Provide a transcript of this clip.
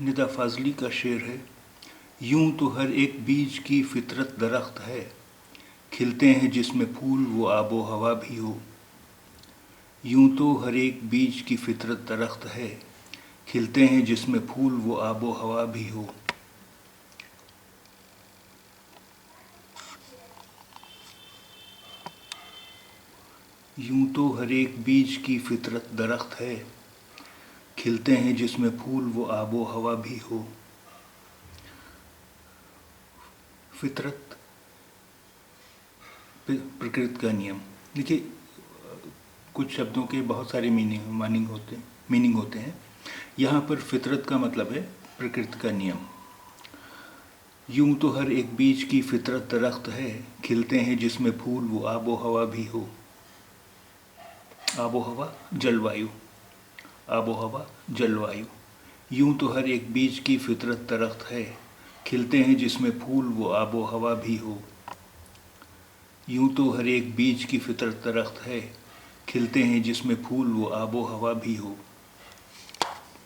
निदा फाजली का शेर है। यूं तो हर एक बीज की फितरत दरख्त है, खिलते हैं जिसमें फूल वो आबो हवा भी हो। यूं तो हर एक बीज की फितरत दरख्त है, खिलते हैं जिसमें फूल वो आबो हवा भी हो। यूं तो हर एक बीज की फितरत दरख्त है, खिलते हैं जिसमें फूल वो आबो हवा भी हो। फितरत प्रकृति का नियम। देखिए, कुछ शब्दों के बहुत सारे मीनिंग होते हैं। यहाँ पर फितरत का मतलब है प्रकृति का नियम। यूं तो हर एक बीज की फितरत दरख्त है, खिलते हैं जिसमें फूल वो आबो हवा भी हो। आबो हवा जलवायु, आबो हवा जलवायु। यूं तो हर एक बीज की फितरत दरख्त है, खिलते हैं जिसमें फूल वो आबो हवा भी हो। यूं तो हर एक बीज की फितरत दरख्त है, खिलते हैं जिसमें फूल वो आबो हवा भी हो।